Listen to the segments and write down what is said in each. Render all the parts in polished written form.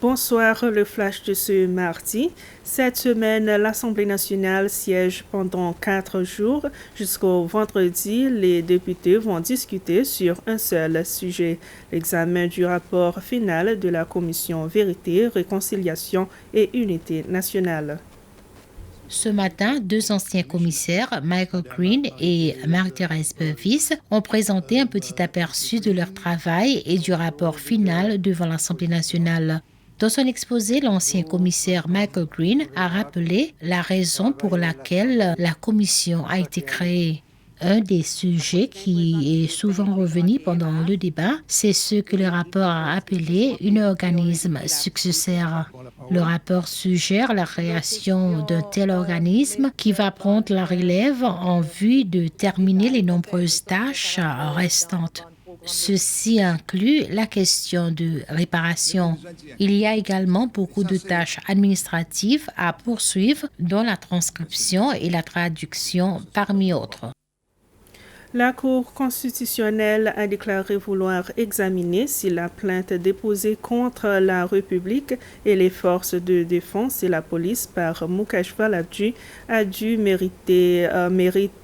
Bonsoir, le flash de ce mardi. Cette semaine, l'Assemblée nationale siège pendant 4 jours. Jusqu'au vendredi, les députés vont discuter sur un seul sujet, l'examen du rapport final de la Commission Vérité, Réconciliation et Unité nationale. Ce matin, deux anciens commissaires, Michael Green et Marie-Thérèse Purvis, ont présenté un petit aperçu de leur travail et du rapport final devant l'Assemblée nationale. Dans son exposé, l'ancien commissaire Michael Green a rappelé la raison pour laquelle la commission a été créée. Un des sujets qui est souvent revenu pendant le débat, c'est ce que le rapport a appelé un organisme successeur. Le rapport suggère la création d'un tel organisme qui va prendre la relève en vue de terminer les nombreuses tâches restantes. Ceci inclut la question de réparation. Il y a également beaucoup de tâches administratives à poursuivre, dont la transcription et la traduction parmi autres. La Cour constitutionnelle a déclaré vouloir examiner si la plainte déposée contre la République et les forces de défense et la police par Mukesh Valabji a dû mérite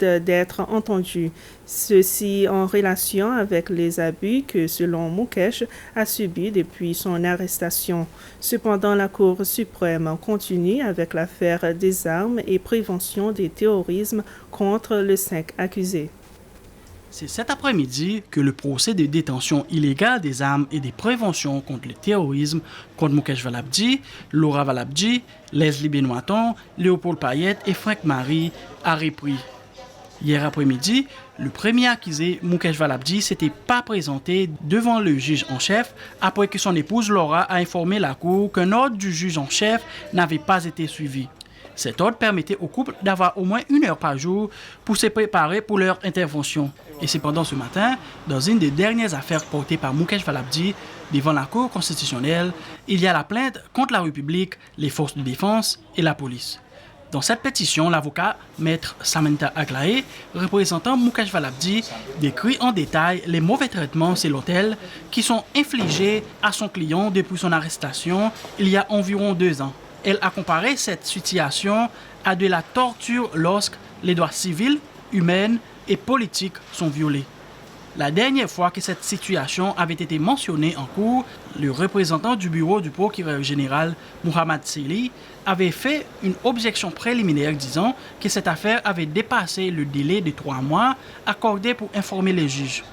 d'être entendue. Ceci en relation avec les abus que, selon Mukesh, a subis depuis son arrestation. Cependant, la Cour suprême continue avec l'affaire des armes et prévention du terrorisme contre les 5 accusés. C'est cet après-midi que le procès de détention illégale des armes et des préventions contre le terrorisme contre Mukesh Valabji, Laura Valabji, Leslie Benoîton, Léopold Payette et Frank Marie a repris. Hier après-midi, le premier accusé, Mukesh Valabji, s'était pas présenté devant le juge en chef après que son épouse Laura a informé la Cour qu'un ordre du juge en chef n'avait pas été suivi. Cet ordre permettait au couple d'avoir au moins 1 heure par jour pour se préparer pour leur intervention. Et cependant ce matin, dans une des dernières affaires portées par Mukesh Valabji devant la Cour constitutionnelle, il y a la plainte contre la République, les forces de défense et la police. Dans cette pétition, l'avocat, maître Samantha Aglaé, représentant Mukesh Valabji, décrit en détail les mauvais traitements selon elle qui sont infligés à son client depuis son arrestation il y a environ 2 ans. Elle a comparé cette situation à de la torture lorsque les droits civils, humains et politiques sont violés. La dernière fois que cette situation avait été mentionnée en cours, le représentant du bureau du procureur général, Mohamed Seli, avait fait une objection préliminaire disant que cette affaire avait dépassé le délai de 3 mois accordé pour informer les juges.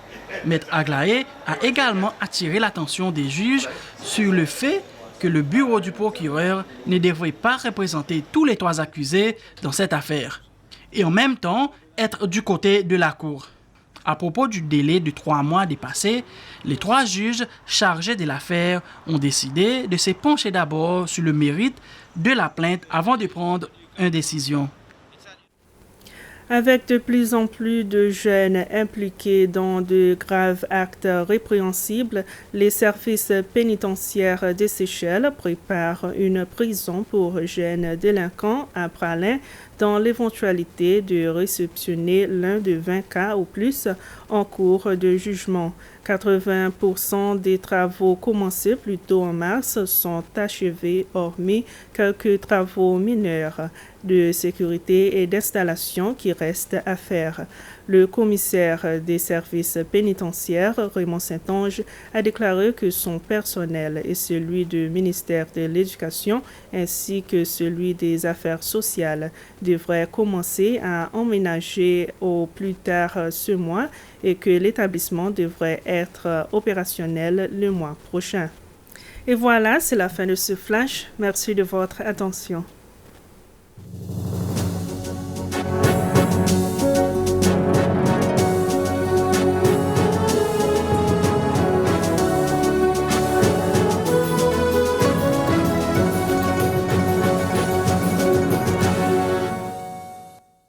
Maître Aglaé a également attiré l'attention des juges sur le fait que le bureau du procureur ne devrait pas représenter tous les 3 accusés dans cette affaire, et en même temps être du côté de la Cour. À propos du délai de 3 mois dépassé, les 3 juges chargés de l'affaire ont décidé de se pencher d'abord sur le mérite de la plainte avant de prendre une décision. Avec de plus en plus de jeunes impliqués dans de graves actes répréhensibles, les services pénitentiaires des Seychelles préparent une prison pour jeunes délinquants à Praslin dans l'éventualité de réceptionner l'un de 20 cas ou plus en cours de jugement. 80% des travaux commencés plus tôt en mars sont achevés, hormis quelques travaux mineurs de sécurité et d'installation qui restent à faire. Le commissaire des services pénitentiaires, Raymond Saint-Onge, a déclaré que son personnel et celui du ministère de l'Éducation ainsi que celui des Affaires sociales devraient commencer à emménager au plus tard ce mois et que l'établissement devrait être opérationnel le mois prochain. Et voilà, c'est la fin de ce flash. Merci de votre attention.